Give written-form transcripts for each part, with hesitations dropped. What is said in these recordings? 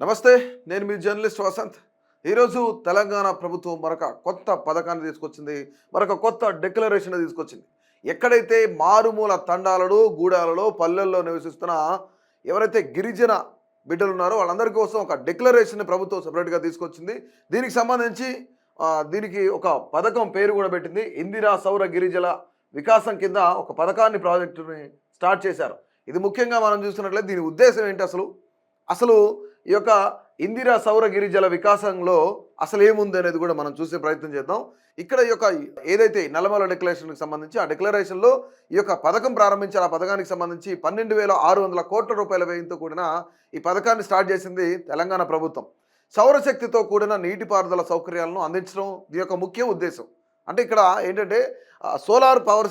నమస్తే. నేను మీ జర్నలిస్ట్ వసంత్. ఈరోజు తెలంగాణ ప్రభుత్వం మరొక కొత్త పథకాన్ని తీసుకొచ్చింది. మరొక కొత్త డిక్లరేషన్ తీసుకొచ్చింది. ఎక్కడైతే మారుమూల తండాలలో, గూడాలలో, పల్లెల్లో నివసిస్తున్న ఎవరైతే గిరిజన బిడ్డలు ఉన్నారో వాళ్ళందరి కోసం ఒక డిక్లరేషన్ ప్రభుత్వం సెపరేట్గా తీసుకొచ్చింది. దీనికి సంబంధించి దీనికి ఒక పథకం పేరు కూడా పెట్టింది. ఇందిరా సౌర గిరిజల వికాసం కింద ఒక పథకాన్ని ప్రాజెక్టుని స్టార్ట్ చేశారు. ఇది ముఖ్యంగా మనం చూస్తున్నట్లయితే దీని ఉద్దేశం ఏంటి అసలు ఈ యొక్క ఇందిరా సౌర గిరిజల వికాసంలో అసలు ఏముంది అనేది కూడా మనం చూసే ప్రయత్నం చేద్దాం. ఇక్కడ ఈ యొక్క ఏదైతే నల్లమల డిక్లరేషన్కి సంబంధించి ఆ డిక్లరేషన్లో ఈ యొక్క పథకం ప్రారంభించారు. ఆ పథకానికి సంబంధించి 12,600 కోట్ల రూపాయల వ్యయంతో కూడిన ఈ పథకాన్ని స్టార్ట్ చేసింది తెలంగాణ ప్రభుత్వం. సౌరశక్తితో కూడిన నీటిపారుదల సౌకర్యాలను అందించడం దీని యొక్క ముఖ్య ఉద్దేశం. అంటే ఇక్కడ ఏంటంటే సోలార్ పవర్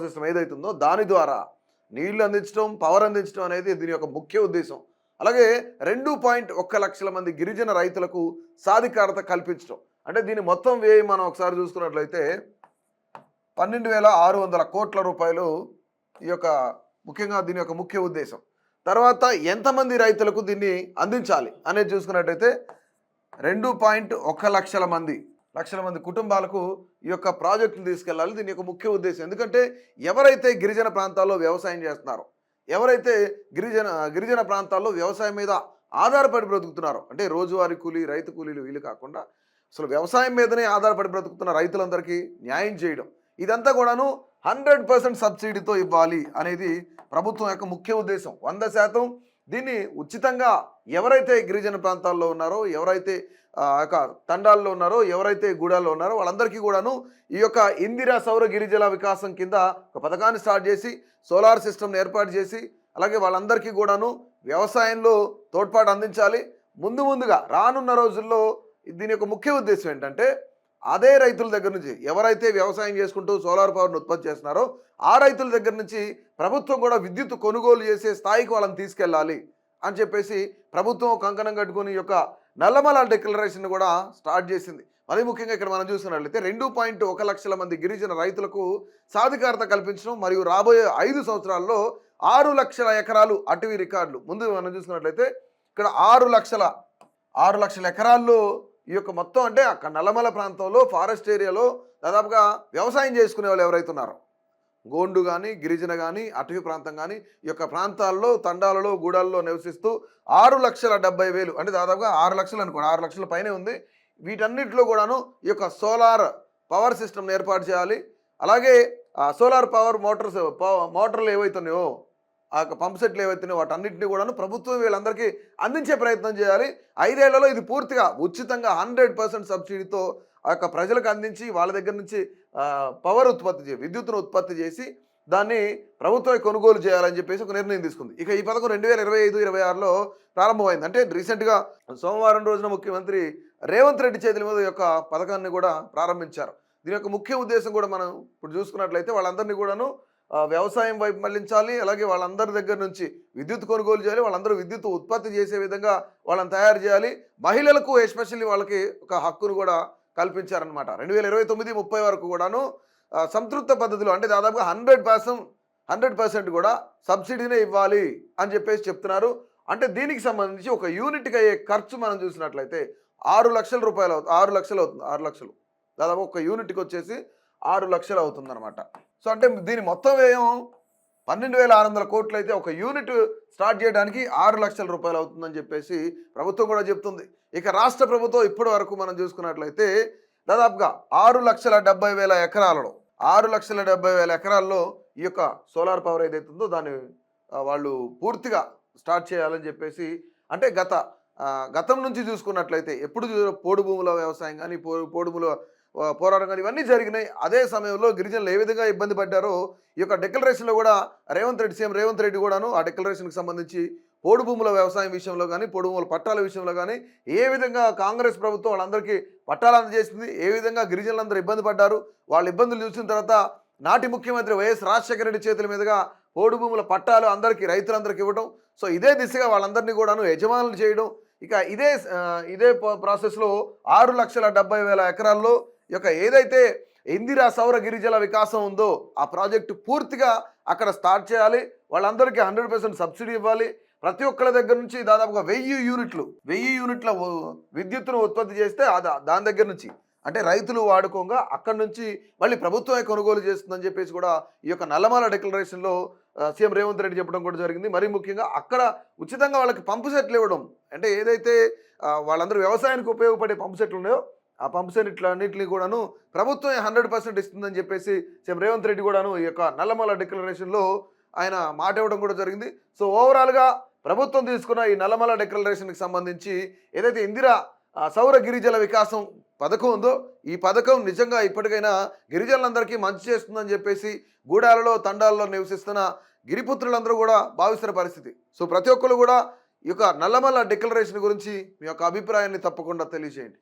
సిస్టమ్ ఏదైతుందో దాని ద్వారా నీళ్లు అందించడం, పవర్ అందించడం అనేది దీని యొక్క ముఖ్య ఉద్దేశం. అలాగే 2.1 లక్షల మంది గిరిజన రైతులకు సాధికారత కల్పించడం. అంటే దీని మొత్తం వ్యయం మనం ఒకసారి చూసుకున్నట్లయితే 12,600 కోట్ల రూపాయలు ఈ యొక్క ముఖ్యంగా దీని యొక్క ముఖ్య ఉద్దేశం. తర్వాత ఎంతమంది రైతులకు దీన్ని అందించాలి అనేది చూసుకున్నట్టయితే 2.1 లక్షల మంది కుటుంబాలకు ఈ యొక్క ప్రాజెక్టును తీసుకెళ్ళాలి. దీని యొక్క ముఖ్య ఉద్దేశం ఎందుకంటే ఎవరైతే గిరిజన ప్రాంతాల్లో వ్యవసాయం చేస్తున్నారో, ఎవరైతే గిరిజన ప్రాంతాల్లో వ్యవసాయం మీద ఆధారపడి బ్రతుకుతున్నారో, అంటే రోజువారీ కూలీ, రైతు కూలీలు వీళ్ళు కాకుండా అసలు వ్యవసాయం మీదనే ఆధారపడి బ్రతుకుతున్న రైతులందరికీ న్యాయం చేయడం, ఇదంతా కూడాను 100% సబ్సిడీతో ఇవ్వాలి అనేది ప్రభుత్వం యొక్క ముఖ్య ఉద్దేశం. 100% దీన్ని ఉచితంగా ఎవరైతే గిరిజన ప్రాంతాల్లో ఉన్నారో, ఎవరైతే యొక్క తండాల్లో ఉన్నారో, ఎవరైతే గూడాల్లో ఉన్నారో వాళ్ళందరికీ కూడాను ఈ యొక్క ఇందిరా సౌర గిరిజల వికాసం కింద ఒక పథకాన్ని స్టార్ట్ చేసి సోలార్ సిస్టమ్ని ఏర్పాటు చేసి అలాగే వాళ్ళందరికీ కూడాను వ్యవసాయంలో తోడ్పాటు అందించాలి. ముందుగా రానున్న రోజుల్లో దీని యొక్క ముఖ్య ఉద్దేశం ఏంటంటే అదే రైతుల దగ్గర నుంచి ఎవరైతే వ్యవసాయం చేసుకుంటూ సోలార్ పవర్ని ఉత్పత్తి చేస్తున్నారో ఆ రైతుల దగ్గర నుంచి ప్రభుత్వం కూడా విద్యుత్ కొనుగోలు చేసే స్థాయికి వాళ్ళని తీసుకెళ్ళాలి అని చెప్పేసి ప్రభుత్వం కంకణం కట్టుకుని ఈ యొక్క నల్లమల డిక్లరేషన్ కూడా స్టార్ట్ చేసింది. మరి ముఖ్యంగా ఇక్కడ మనం చూస్తున్నట్లయితే 2.1 లక్షల మంది గిరిజన రైతులకు సాధికారత కల్పించడం మరియు రాబోయే 5 సంవత్సరాల్లో 6 లక్షల ఎకరాలు అటవీ రికార్డులు. ముందు మనం చూసుకున్నట్లయితే ఇక్కడ 6 లక్షల ఎకరాల్లో ఈ యొక్క మొత్తం అంటే అక్కడ నల్లమల ప్రాంతంలో ఫారెస్ట్ ఏరియాలో దాదాపుగా వ్యవసాయం చేసుకునే వాళ్ళు ఎవరైతే ఉన్నారో గోండు కానీ, గిరిజన కానీ, అటవీ ప్రాంతం కానీ ఈ యొక్క ప్రాంతాల్లో తండాలలో, గూడాల్లో నివసిస్తూ 6,70,000 అంటే దాదాపుగా 6 లక్షలు అనుకోండి, 6 లక్షల పైనే ఉంది. వీటన్నిటిలో కూడాను ఈ యొక్క సోలార్ పవర్ సిస్టమ్ని ఏర్పాటు చేయాలి. అలాగే సోలార్ పవర్ మోటార్లు ఏవైతున్నాయో, ఆ యొక్క పంప్ సెట్లు ఏవైతున్నాయో వాటన్నింటినీ కూడాను ప్రభుత్వం వీళ్ళందరికీ అందించే ప్రయత్నం చేయాలి. 5 ఏళ్లలో ఇది పూర్తిగా ఉచితంగా 100% సబ్సిడీతో ఆ యొక్క ప్రజలకు అందించి వాళ్ళ దగ్గర నుంచి విద్యుత్తును ఉత్పత్తి చేసి దాన్ని ప్రభుత్వం కొనుగోలు చేయాలని చెప్పేసి ఒక నిర్ణయం తీసుకుంది. ఇక ఈ పథకం 2025-26లో ప్రారంభమైంది. అంటే రీసెంట్గా సోమవారం రోజున ముఖ్యమంత్రి రేవంత్ రెడ్డి చేతుల మీద ఈ యొక్క పథకాన్ని కూడా ప్రారంభించారు. దీని యొక్క ముఖ్య ఉద్దేశం కూడా మనం ఇప్పుడు చూసుకున్నట్లయితే వాళ్ళందరినీ కూడాను వ్యవసాయం వైపు మళ్లించాలి. అలాగే వాళ్ళందరి దగ్గర నుంచి విద్యుత్ కొనుగోలు చేయాలి. వాళ్ళందరూ విద్యుత్ ఉత్పత్తి చేసే విధంగా వాళ్ళని తయారు చేయాలి. మహిళలకు ఎస్పెషల్లీ వాళ్ళకి ఒక హక్కును కూడా కల్పించారనమాట. 2029-30 వరకు కూడాను సంతృప్త పద్ధతిలో అంటే దాదాపుగా 100% కూడా సబ్సిడీనే ఇవ్వాలి అని చెప్పేసి చెప్తున్నారు. అంటే దీనికి సంబంధించి ఒక యూనిట్కి అయ్యే ఖర్చు మనం చూసినట్లయితే 6 లక్షల రూపాయలు 6 లక్షలు అవుతుంది. 6 లక్షలు దాదాపు ఒక యూనిట్కి వచ్చేసి 6 లక్షలు అవుతుందన్నమాట. సో అంటే దీని మొత్తం వ్యయం 12,600 కోట్లు అయితే ఒక యూనిట్ స్టార్ట్ చేయడానికి 6 లక్షల రూపాయలు అవుతుందని చెప్పేసి ప్రభుత్వం కూడా చెప్తుంది. ఇక రాష్ట్ర ప్రభుత్వం ఇప్పటి వరకు మనం చూసుకున్నట్లయితే దాదాపుగా 6,70,000 ఎకరాలలో 6,70,000 ఎకరాల్లో ఈ యొక్క సోలార్ పవర్ ఏదైతుందో దాన్ని వాళ్ళు పూర్తిగా స్టార్ట్ చేయాలని చెప్పేసి అంటే గతం నుంచి చూసుకున్నట్లయితే ఎప్పుడు పోడు భూముల వ్యవసాయం కానీ పోడు భూముల పోరాటం కానీ ఇవన్నీ జరిగినాయి. అదే సమయంలో గిరిజనులు ఏ విధంగా ఇబ్బంది పడ్డారో ఈ యొక్క డిక్లరేషన్లో కూడా సీఎం రేవంత్ రెడ్డి కూడాను ఆ డిక్లరేషన్కి సంబంధించి పోడు భూముల వ్యవసాయం విషయంలో కానీ, పోడు భూముల పట్టాల విషయంలో కానీ ఏ విధంగా కాంగ్రెస్ ప్రభుత్వం వాళ్ళందరికీ పట్టాలు అందజేసింది, ఏ విధంగా గిరిజనులందరూ ఇబ్బంది పడ్డారు, వాళ్ళ ఇబ్బందులు చూసిన తర్వాత నాటి ముఖ్యమంత్రి వైఎస్ రాజశేఖర రెడ్డి చేతుల మీదుగా పోడు భూముల పట్టాలు రైతులందరికీ ఇవ్వడం. సో ఇదే దిశగా వాళ్ళందరినీ కూడాను యజమానులు చేయడం. ఇక ఇదే ప్రాసెస్లో 6,70,000 ఎకరాల్లో ఈ యొక్క ఏదైతే ఇందిరా సౌర గిరిజల వికాసం ఉందో ఆ ప్రాజెక్టు పూర్తిగా అక్కడ స్టార్ట్ చేయాలి. వాళ్ళందరికీ 100% సబ్సిడీ ఇవ్వాలి. ప్రతి ఒక్కళ్ళ దగ్గర నుంచి దాదాపుగా 1000 యూనిట్ల విద్యుత్తును ఉత్పత్తి చేస్తే దాని దగ్గర నుంచి అంటే రైతులు వాడుకోగా అక్కడి నుంచి మళ్ళీ ప్రభుత్వమే కొనుగోలు చేస్తుందని చెప్పేసి కూడా ఈ యొక్క నల్లమల డిక్లరేషన్లో సీఎం రేవంత్ రెడ్డి చెప్పడం కూడా జరిగింది. మరీ ముఖ్యంగా అక్కడ ఉచితంగా వాళ్ళకి పంపు సెట్లు ఇవ్వడం, అంటే ఏదైతే వాళ్ళందరూ వ్యవసాయానికి ఉపయోగపడే పంపు సెట్లు ఉన్నాయో ఆ పంపు సెట్లన్నింటినీ కూడాను ప్రభుత్వమే 100% ఇస్తుందని చెప్పేసి సీఎం రేవంత్ రెడ్డి కూడాను ఈ యొక్క నల్లమల డిక్లరేషన్లో ఆయన మాట ఇవ్వడం కూడా జరిగింది. సో ఓవరాల్గా ప్రభుత్వం తీసుకున్న ఈ నల్లమల డిక్లరేషన్కి సంబంధించి ఏదైతే ఇందిరా సౌర గిరిజల వికాసం పథకం ఉందో ఈ పథకం నిజంగా ఇప్పటికైనా గిరిజనులందరికీ మంచి చేస్తుందని చెప్పేసి గూడాలలో తండాలలో నివసిస్తున్న గిరిపుత్రులందరూ కూడా భావిస్తున్న పరిస్థితి. సో ప్రతి ఒక్కరు కూడా ఈ యొక్క నల్లమల డిక్లరేషన్ గురించి మీ యొక్క అభిప్రాయాన్ని తప్పకుండా తెలియజేయండి.